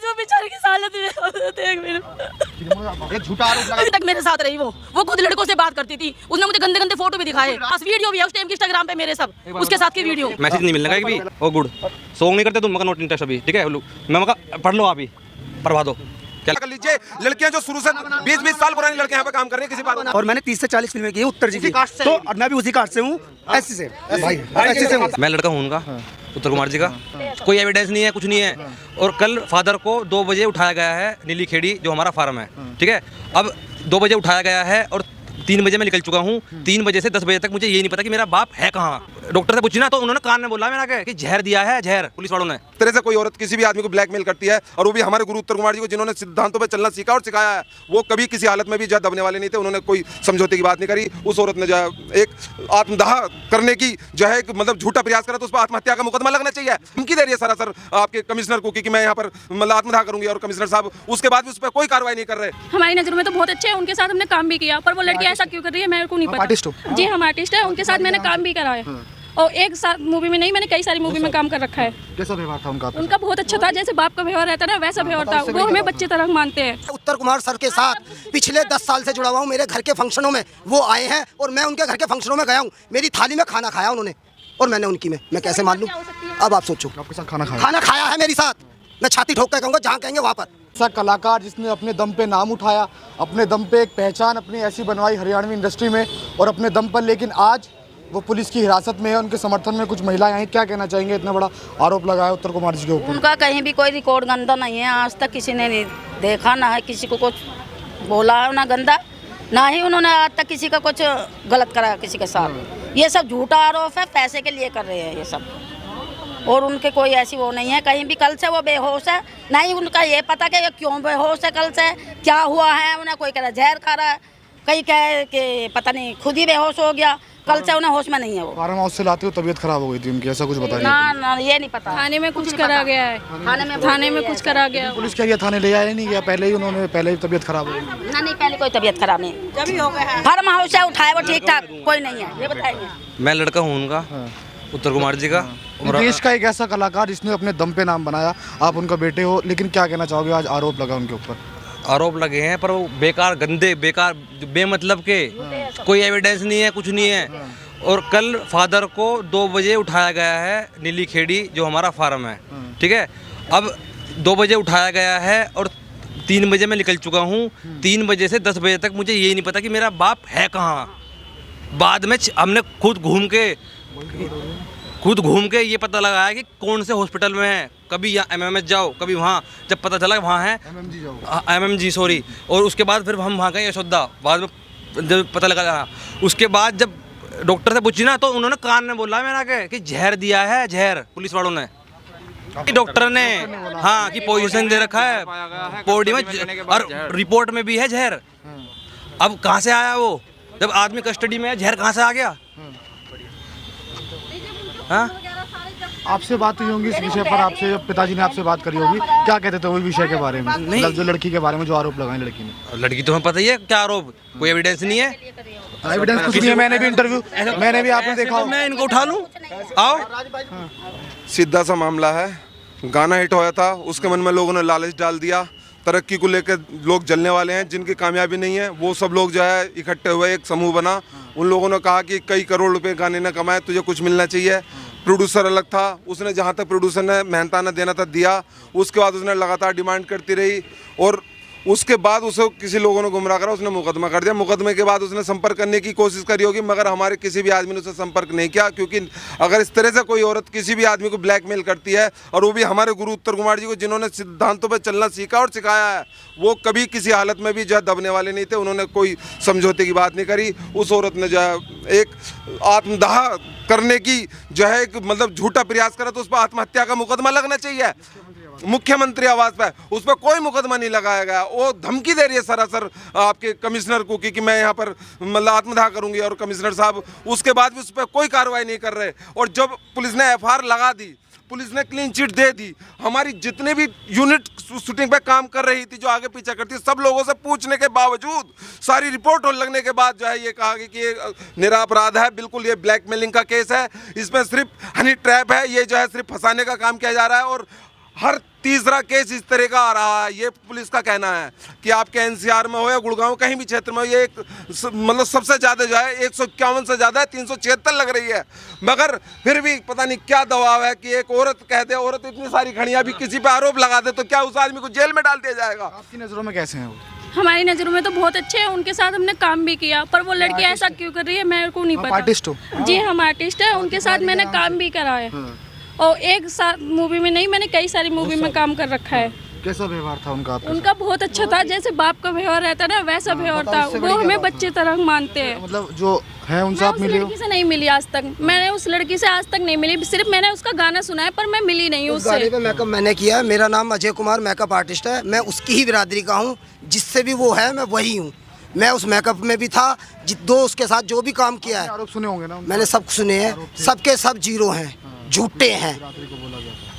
आज वो बेचारे की हालत देख मेरे। एक झूठा आरोप लगा। अभी तक मेरे साथ रही वो खुद लड़कों से बात करती थी, उसने मुझे गंदे गंदे फोटो भी दिखाए, वीडियो भी है उस टाइम की इंस्टाग्राम पे मेरे सब उसके साथ की वीडियो। मैसेज नहीं मिलने का एक भी। ओ गुड सॉन्ग नहीं करते तुम, मगर नोट इंटरेस्ट अभी ठीक है। मैं मगर पढ़ लो, आप ही पढ़वा दो। क्या कर लीजिए, लड़कियां जो शुरू से 20-20 साल पुरानी लड़कियां यहाँ पे काम कर रही हैं किसी बात। और मैंने 30 से 40 फिल्में की उत्तर जी की, तो मैं भी उसी कास्ट से हूँ, ऐसे से भाई ऐसे से हूँ। मैं लड़का हूँ उनका, उत्तर कुमार जी का। कोई एविडेंस नहीं है, कुछ नहीं है। और कल फादर को 2 बजे उठाया गया है नीली खेड़ी, जो हमारा फार्म है, ठीक है। अब 2 बजे उठाया गया है और 3 बजे मैं निकल चुका हूँ। 3 बजे से 10 बजे तक मुझे ये नहीं पता कि मेरा बाप है कहाँ। डॉक्टर से पूछी ना तो उन्होंने कान में बोला मेरा कि जहर दिया है, जहर पुलिस वालों ने। तरह से कोई औरत किसी भी आदमी को ब्लैकमेल करती है, और वो भी हमारे गुरु उत्तर कुमार जी को, जिन्होंने सिद्धांतों पे चलना सीखा और सिखाया है, वो कभी किसी हालत में भी जो दबने वाले नहीं थे। उन्होंने कोई समझौते की बात नहीं करी। उस औरत ने जो है एक आत्मदाह करने की जो है मतलब झूठा प्रयास करा, तो उस पर आत्महत्या का मुकदमा लगना चाहिए। धमकी दे रही है सरासर आपके कमिश्नर को कि मैं यहाँ पर मतलब आत्मदाह करूंगी, और कमिश्नर साहब उसके बाद भी उस पर कोई कार्रवाई नहीं कर रहे। हमारी नजर में तो बहुत अच्छे हैं, उनके साथ हमने काम भी किया, पर वो लड़की ऐसा क्यों कर रही है मेरे को नहीं पता। जी हम आर्टिस्ट है, उनके साथ मैंने काम भी करा है, और एक साथ मूवी में नहीं, मैंने कई सारी मूवी में काम कर रखा है। कैसा व्यवहार था उनका? उनका बहुत अच्छा था, जैसे बाप का व्यवहार रहता है ना वैसा व्यवहार था। वो हमें बच्चे तरह मानते हैं। उत्तर कुमार सर के साथ पिछले 10 साल से जुड़ा हुआ हूँ। मेरे घर के फंक्शनों में वो आए हैं और मैं उनके घर के फंक्शनों में गया हूँ। मेरी थाली में खाना खाया उन्होंने और मैंने उनकी में, मैं कैसे मान लूँ? अब आप सोचो, आपके साथ खाना खाया है मेरे साथ। मैं छाती ठोक कर कहूँगा, जहाँ कहेंगे वहाँ पर। ऐसा कलाकार जिसने अपने दम पे नाम उठाया, अपने दम पे एक पहचान अपनी ऐसी बनवाई हरियाणवी इंडस्ट्री में और अपने दम पर, लेकिन आज वो पुलिस की हिरासत में है। उनके समर्थन में कुछ महिलाएं हैं, क्या कहना चाहेंगे? इतना बड़ा आरोप लगाया उत्तर कुमार जी के ऊपर। उनका कहीं भी कोई रिकॉर्ड गंदा नहीं है, आज तक किसी ने नहीं देखा, ना है किसी को कुछ बोला है ना गंदा, ना ही उन्होंने आज तक किसी का कुछ गलत करा किसी के साथ। ये सब झूठा आरोप है, पैसे के लिए कर रहे हैं ये सब, और उनके कोई ऐसी वो नहीं है कहीं भी। कल से वो बेहोश है, नहीं उनका ये पता कि ये क्यों बेहोश है, कल से क्या हुआ है। उन्हें कोई कह रहा जहर खा रहा है, कहीं कहे कि पता नहीं खुद ही बेहोश हो गया, कल से उन्हें होश में नहीं है। वो फार्म हाउस से लाते हो तबीयत खराब हो गई थी उनकी, ऐसा कुछ बताइए। ना ये नहीं पता। थाने में कुछ करा गया है, थाने में कुछ करा गया। पुलिस क्या थाने ले आया नहीं गया? पहले ही तबीयत खराब हो गई। ना नहीं, पहले कोई तबीयत खराब नहीं, जब ही हो गया फार्म हाउस से उठाया वो ठीक ठाक, कोई नहीं है, ये बताइए। मैं लड़का हूँ उनका, उत्तर कुमार जी का। देश का एक ऐसा कलाकार जिसने अपने दम पे नाम बनाया, आप उनका बेटे हो, लेकिन क्या कहना चाहोगे? आज आरोप लगा उनके ऊपर। आरोप लगे हैं पर वो बेकार, गंदे, बेकार, बेमतलब के, कोई एविडेंस नहीं है, कुछ नहीं है। और कल फादर को 2 बजे उठाया गया है नीली खेड़ी, जो हमारा फार्म है, ठीक है। अब 2 बजे उठाया गया है और 3 बजे मैं निकल चुका हूँ। 3 बजे से 10 बजे तक मुझे ये नहीं पता कि मेरा बाप है कहाँ। बाद में हमने खुद घूम के ये पता लगाया कि कौन से हॉस्पिटल में है। कभी यहाँ MMS जाओ, कभी वहाँ, जब पता चला वहाँ है MMG सॉरी, और उसके बाद फिर हम वहाँ गए यशोदा। बाद में जब पता लगा, उसके बाद जब डॉक्टर से पूछी ना तो उन्होंने कान में बोला मेरा कि जहर दिया है, जहर पुलिस वालों ने, डॉक्टर ने, हाँ, कि पोजीशन दे रखा है बॉडी में, और रिपोर्ट में भी है जहर। अब कहाँ से आया वो? जब आदमी कस्टडी में है, जहर कहाँ से आ गया? हाँ, आपसे बात हुई होगी इस विषय पर, आपसे पिताजी ने आपसे बात करी होगी, क्या कहते थे वही विषय के बारे में? नहीं, जो लड़की के बारे में जो आरोप लगाए लड़की ने। लड़की तो हमें पता ही है क्या आरोप, कोई एविडेंस नहीं है। एविडेंस कुछ नहीं है, मैंने भी इंटरव्यू, मैंने भी आपने देखा, मैं इनको उठा लूं? आओ। सीधा सा मामला है, गाना हिट होया था, उसके मन में लोगों ने लालच डाल दिया। तरक्की को लेकर लोग जलने वाले हैं, जिनकी कामयाबी नहीं है, वो सब लोग जो है इकट्ठे हुए एक समूह बना। उन लोगों ने कहा कि कई करोड़ रुपए गाने ने कमाए, तुझे कुछ मिलना चाहिए। प्रोड्यूसर अलग था, उसने जहाँ तक प्रोड्यूसर ने मेहनताना देना था दिया। उसके बाद उसने लगातार डिमांड करती रही, और उसके बाद उसे किसी लोगों ने गुमराह करा, उसने मुकदमा कर दिया। मुकदमे के बाद उसने संपर्क करने की कोशिश करी होगी, मगर हमारे किसी भी आदमी ने उससे संपर्क नहीं किया। क्योंकि अगर इस तरह से कोई औरत किसी भी आदमी को ब्लैकमेल करती है, और वो भी हमारे गुरु उत्तर कुमार जी को, जिन्होंने सिद्धांतों पर चलना सीखा और सिखाया है, वो कभी किसी हालत में भी जो है दबने वाले नहीं थे। उन्होंने कोई समझौते की बात नहीं करी। उस औरत ने जो है एक आत्मदाह करने की जो है एक मतलब झूठा प्रयास करा, तो उस पर आत्महत्या का मुकदमा लगना चाहिए। मुख्यमंत्री आवास पे उस पर कोई मुकदमा नहीं लगाया गया। वो धमकी दे रही है सरासर आपके कमिश्नर को कि मैं यहाँ पर मतलब आत्मदाह करूंगी, और कमिश्नर साहब उसके बाद भी उस पर कोई कार्रवाई नहीं कर रहे। और जब पुलिस ने FIR लगा दी, पुलिस ने क्लीन चिट दे दी, हमारी जितने भी यूनिट शूटिंग पे काम कर रही थी, जो आगे पीछे करती, सब लोगों से पूछने के बावजूद, सारी रिपोर्ट लगने के बाद जो है ये कहा कि ये निरापराध है, बिल्कुल ये ब्लैकमेलिंग का केस है, इसमें सिर्फ हनी ट्रैप है, ये जो है सिर्फ फंसाने का काम किया जा रहा है। और हर तीसरा केस इस तरह का आ रहा है। ये पुलिस का कहना है कि आपके एनसीआर में हो या गुड़गांव कहीं भी क्षेत्र में हो, ये मतलब सबसे ज़्यादा जो है 151 से ज़्यादा है, 376 लग रही है। मगर फिर भी पता नहीं क्या दबाव है कि एक औरत कह दे, औरत इतनी सारी खड़ी अभी किसी पे आरोप लगा दे तो क्या उस आदमी को जेल में डाल दिया जाएगा? आपकी नज़रों में कैसे हैं वो? हमारी नज़रों में तो बहुत अच्छे हैं, उनके साथ हमने काम भी किया, पर वो लड़की ऐसा क्यों कर रही है मेरे को नहीं पता। आर्टिस्ट हो? जी हम आर्टिस्ट है, उनके साथ मैंने काम भी करा है और एक साथ मूवी में नहीं, मैंने कई सारी मूवी में काम कर रखा है। कैसा व्यवहार था उनका आपके उनका बहुत अच्छा था, जैसे बाप का व्यवहार रहता है ना वैसा व्यवहार था। वो हमें बच्चे तरह मानते हैं। मतलब जो है उनसे आप उस मिले हो? लड़की से नहीं मिली आज तक, मैंने उस लड़की से आज तक नहीं मिली, सिर्फ मैंने उसका गाना सुना है पर मैं मिली नहीं उस उससे। गाने पे मेकअप मैंने किया है। मेरा नाम अजय कुमार मेकअप आर्टिस्ट है। मैं उसकी ही बिरादरी का हूँ, जिससे भी वो है मैं वही हूँ। मैं उस मेकअप में भी था, दो उसके साथ जो भी काम किया है आरोप सुने होंगे ना? मैंने सब सुने हैं। सबके सब जीरो हैं, झूठे हैं,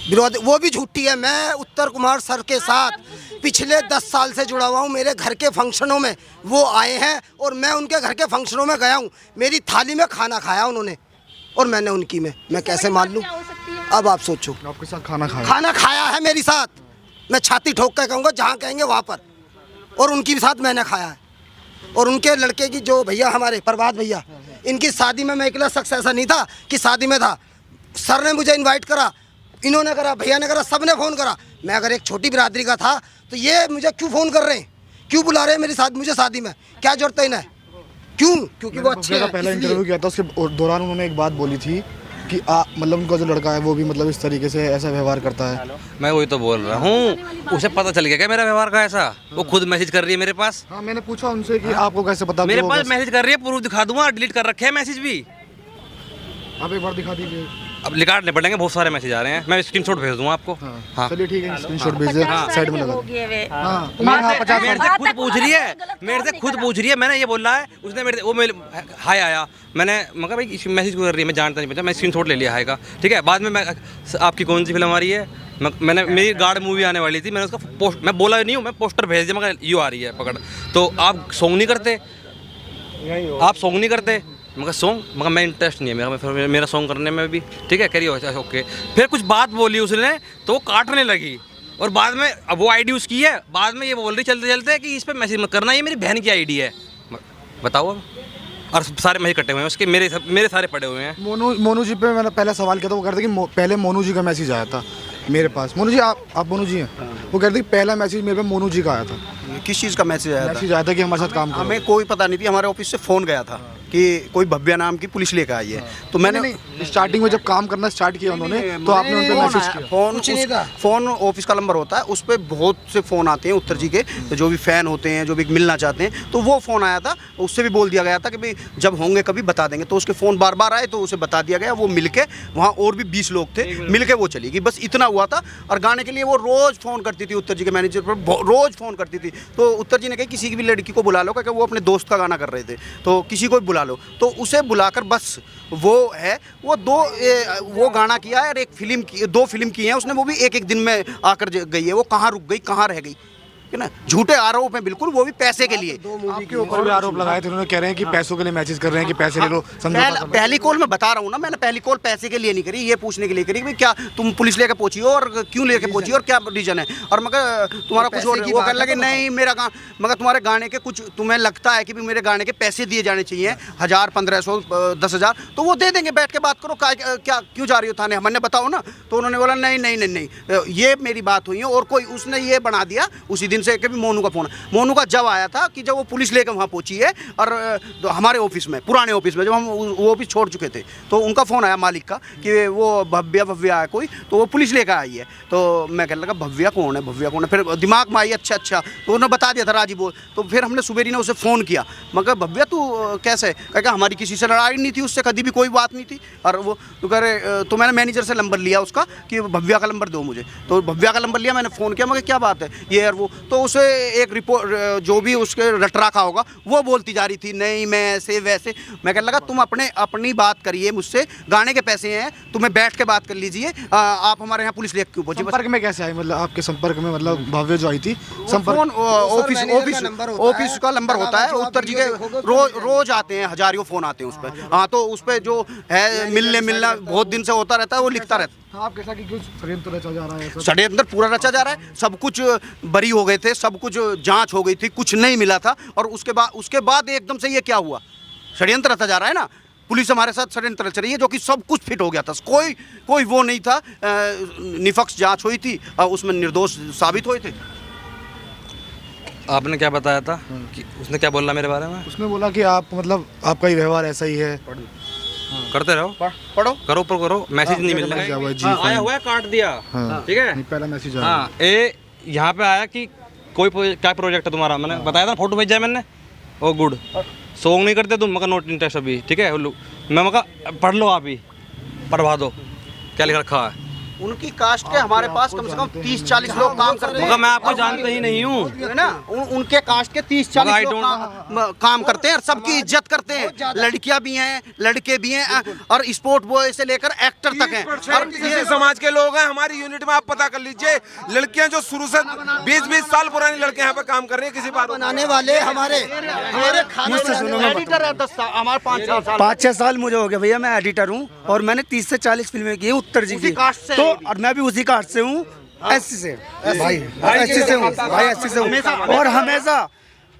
विरोध वो भी झूठी है। मैं उत्तर कुमार सर के साथ पिछले 10 साल से जुड़ा हुआ हूँ। मेरे घर के फंक्शनों में वो आए हैं और मैं उनके घर के फंक्शनों में गया हूँ। मेरी थाली में खाना खाया उन्होंने और मैंने उनकी में। मैं कैसे मान लूँ? अब आप सोचो। आपके साथ खाना खाया है मेरे साथ। मैं छाती ठोक कर कहूँगा जहाँ कहेंगे वहाँ पर। और उनकी साथ मैंने खाया है। और उनके लड़के की जो भैया हमारे प्रभात भैया, इनकी शादी में मैं अकेला शख्स ऐसा नहीं था कि शादी में था। सर ने मुझे इनवाइट करा, इन्होंने करा, भैया ने करा, सब ने फ़ोन करा। मैं अगर एक छोटी बिरादरी का था तो ये मुझे क्यों फ़ोन कर रहे हैं, क्यों बुला रहे हैं मेरे साथ मुझे शादी में? क्या जरूरत है इन्हें? क्यों? क्योंकि वो अच्छे हैं। पहला इंटरव्यू किया था, उसके दौरान उन्होंने एक बात बोली थी कि मतलब उनका जो लड़का है वो भी मतलब इस तरीके से ऐसा व्यवहार करता है। मैं वही तो बोल रहा हूँ, उसे पता चल गया क्या मेरा व्यवहार का ऐसा? वो खुद मैसेज कर रही है मेरे पास। हाँ, मैंने पूछा उनसे कि आपको कैसे पता? मेरे पास मैसेज कर रही है, प्रूफ दिखा दूंगा, डिलीट कर रखे हैं मैसेज भी। आप एक बार दिखा दीजिए। अब निकालने पड़ेंगे, बहुत सारे मैसेज आ रहे हैं, मैं स्क्रीनशॉट भेज दूंगा आपको। हाँ चलिए ठीक है, स्क्रीनशॉट भेजिए, साइड में लगा दीजिए। मेरे से खुद पूछ रही है, मेरे से खुद पूछ रही है। मैंने ये बोला है, उसने मेरे वो मेरे हाय आया, मैंने मगर भाई मैसेज क्यों कर रही है, मैं जानता नहीं पता, मैं स्क्रीनशॉट ले लिया हाय का, ठीक है। बाद में मैं आपकी कौन सी फिल्म आ रही है, मैंने मेरी गार्ड मूवी आने वाली थी, मैंने उसका मैं बोला नहीं हूँ, मैं पोस्टर भेज दिया, मगर यूँ आ रही है पकड़। तो आप सॉन्ग नहीं करते, आप सॉन्ग नहीं करते, मगर सॉन्ग मगर मैं इंटरेस्ट नहीं है मेरा सॉन्ग करने में भी, ठीक है। करिए ओके। फिर कुछ बात बोली उसने तो वो काटने लगी और बाद में अब वो आईडी उसकी है, बाद में ये बोल रही चलते चलते कि इस पर मैसेज मत करना, ये मेरी बहन की आईडी है। बताओ अब। और सारे मैसेज कटे हुए हैं उसके, मेरे सारे पड़े हुए हैं। मोनू जी पे मैंने पहले सवाल किया था, वो कहते कि पहले मोनू जी का मैसेज आया था मेरे पास। मोनू जी आप मोनू जी हैं? वो कहते कि पहला मैसेज मेरे पे मोनू जी का आया था। किस चीज़ का मैसेज आया था? मैसेज आया था कि हमारे साथ काम करो। हमें कोई पता नहीं थी, हमारे ऑफिस से फ़ोन गया था कि कोई भव्या नाम की पुलिस लेकर आई है। तो मैंने स्टार्टिंग में जब काम करना स्टार्ट किया उन्होंने तो आपने उन पे मैसेज किया? फ़ोन ऑफिस का नंबर होता है, उस पर बहुत से फ़ोन आते हैं उत्तर जी के, तो जो भी फ़ैन होते हैं, जो भी मिलना चाहते हैं, तो वो फ़ोन आया था। उससे भी बोल दिया गया था कि भाई जब होंगे कभी बता देंगे। तो उसके फ़ोन बार बार आए तो उसे बता दिया गया। वो मिल के वहाँ और भी 20 लोग थे, मिल के वो चली गई, बस इतना हुआ था। और गाने के लिए वो रोज़ फ़ोन करती थी उत्तर जी के मैनेजर पर, रोज़ फ़ोन करती थी। तो उत्तर जी ने कहा किसी की भी लड़की को बुला लो, क्योंकि वो अपने दोस्त का गाना कर रहे थे, तो किसी को भी बुला लो। तो उसे बुलाकर बस वो है वो गाना किया है और एक फिल्म की, 2 फिल्म की हैं उसने, वो भी एक दिन में आकर गई है। वो कहाँ रुक गई, कहाँ रह गई, है ना? झूठे आरोप हैं बिल्कुल, वो भी पैसे के लिए। आपके ऊपर भी आरोप लगाए थे उन्होंने, कह रहे हैं कि पैसों के लिए मैसेज कर रहे हैं कि पैसे ले लो। पहली कॉल मैं बता रहा हूँ ना, मैंने पहली कॉल पैसे के लिए नहीं करी, ये पूछने के लिए करी कि क्या तुम पुलिस लेके पहुंची हो और क्यों लेके पहुंची और क्या रीजन है। और मगर तुम्हारा कुछ और वो कहने लगे नहीं मेरा मगर तुम्हारे गाने के कुछ तुम्हें लगता है कि भी मेरे गाने के पैसे दिए जाने चाहिए, 1000, 1500, 10,000, तो वो दे देंगे, बैठ के बात करो। क्या क्यों जा रही हो थाने, हमने बताओ ना। तो उन्होंने बोला नहीं नहीं नहीं नहीं, ये मेरी बात हुई है। और कोई उसने ये बना दिया उसी दिन से कि मोनू का फोन, मोनू का जब आया था कि जब वो पुलिस लेकर वहाँ पहुँची है और हमारे ऑफिस में, पुराने ऑफिस में, जब हम वो ऑफिस छोड़ चुके थे, तो उनका फ़ोन आया मालिक का कि वो भव्या है कोई, तो वो पुलिस लेकर आई है। तो मैं कहने लगा भव्या कौन है, भव्या कौन है। फिर दिमाग में आई अच्छा तो उन्होंने बता दिया था राजी बोल। तो फिर हमने सुबेरी ने उसे फ़ोन किया, मगर भव्या तू कैसे, कहा हमारी किसी से लड़ाई नहीं थी, उससे कभी भी कोई बात नहीं थी। और वो तो कह रहे, तो मैंने मैनेजर से नंबर लिया उसका कि भव्या का नंबर दो मुझे। तो भव्या का नंबर लिया, मैंने फ़ोन किया, मगर क्या बात है ये और वो। तो उसे एक रिपोर्ट जो भी उसके रट रखा होगा वो बोलती जा रही थी नहीं मैं ऐसे वैसे। मैं कहने लगा तुम अपनी बात करिए मुझसे, गाने के पैसे हैं, तुम्हें बैठ के बात कर लीजिए, आप हमारे यहाँ पुलिस लेके क्यों पहुंची। संपर्क में कैसे आई, मतलब आपके संपर्क में, मतलब भव्य जो आई थी संपर्क? ऑफिस का नंबर होता है उत्तर जी के, रोज आते हैं, हजारियों फ़ोन आते हैं उस पर। हाँ, तो उस पर जो है मिलना बहुत दिन से होता रहता है, वो लिखता रहता है। आप कैसा कि कुछ षड्यंत्र रचा जा रहा है ऐसा? षड्यंत्र पूरा रचा जा रहा है। सब कुछ बरी हो गए थे, सब कुछ जांच हो गई थी, कुछ नहीं मिला था, और उसके बाद एकदम से ये क्या हुआ? षड्यंत्र रचा जा रहा है ना। पुलिस हमारे साथ षड्यंत्र रच रही है, जो कि सब कुछ फिट हो गया था। कोई वो नहीं था, निष्पक्ष जांच हुई थी और उसमें निर्दोष साबित हुए थे। आपने क्या बताया था कि उसने क्या बोला मेरे बारे में? उसने बोला कि आप मतलब आपका ही व्यवहार ऐसा ही है। करते रहो, पढ़ो, करो पर करो, मैसेज नहीं मिल रहा है। जी, आया हुआ है, काट दिया, ठीक है। नहीं, पहला मैसेज आया। हाँ, ये यहाँ पे आया कि क्या प्रोजेक्ट है तुम्हारा, मैंने बताया था, फोटो भेजा है मैंने। ओ गुड, सॉन्ग नहीं करते तुम, मगर नोट इंटरेस्ट अभी, ठीक है। मैं मगर पढ़ लो, आप ही पढ़वा दो क्या लिख रखा है। उनकी कास्ट के हमारे पास कम से कम 30-40 लोग काम करते हैं। मगर मैं आपको जानता ही नहीं हूँ, है ना। उनके कास्ट के 30-40 लोग काम करते हैं और सबकी इज्जत करते हैं। लड़कियां भी हैं, लड़के भी हैं, और स्पोर्ट बॉय से लेकर एक्टर तक हैं। और किसी समाज के लोग हैं हमारी यूनिट में, आप पता कर लीजिए। लड़कियां जो शुरू से 20-20 साल पुरानी लड़कियां यहाँ पे काम कर रही हैं, किसी बात बनाने वाले हमारे एडिटर है 10 साल, हमारे 5-6 साल मुझे हो गया भैया। मैं एडिटर हूँ और मैंने 30 से 40 फिल्में की हैं उत्तर जी की। तो और मैं भी उसी कास्ट से हूँ, एससी से भाई, एससी से हूँ भाई, एससी से हूँ। और हमेशा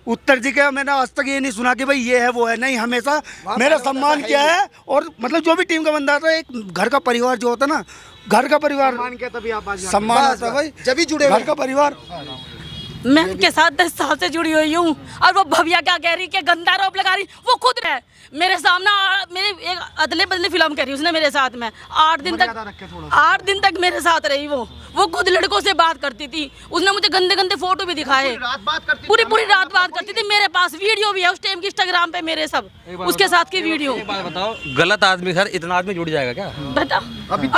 उत्तर जी का मैंने आज तक ये नहीं सुना कि भाई ये है वो है, नहीं। हमेशा मेरा सम्मान क्या है, और मतलब जो भी टीम का बंदा था, एक घर का परिवार जो होता है ना, घर का परिवार सम्मान होता है भाई, जब भी जुड़े घर का परिवार। मैं उनके साथ 10 साल से जुड़ी हुई हूँ, और वो भव्या क्या कह रही कि गंदा आरोप लगा रही, वो खुद है मेरे सामने। मेरे एक अदले बदले फिल्म करी उसने मेरे साथ में। 8 दिन तक मेरे साथ रही वो खुद लड़कों से बात करती थी। उसने मुझे गंदे गंदे फोटो भी दिखाए, पूरी रात बात करती थी। मेरे पास वीडियो भी है उस टाइम की, इंस्टाग्राम पे मेरे सब उसके साथ की वीडियो। बताओ, गलत आदमी सर, इतना आदमी जुड़ जाएगा क्या? बता,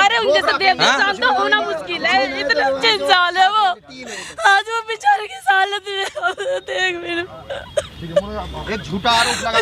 अरे उनके साथ इंसान तो होना मुश्किल है, इतना अच्छे इंसान है वो। आज वो बेचारे की हालत में देख मेरे झूठा आरोप लगा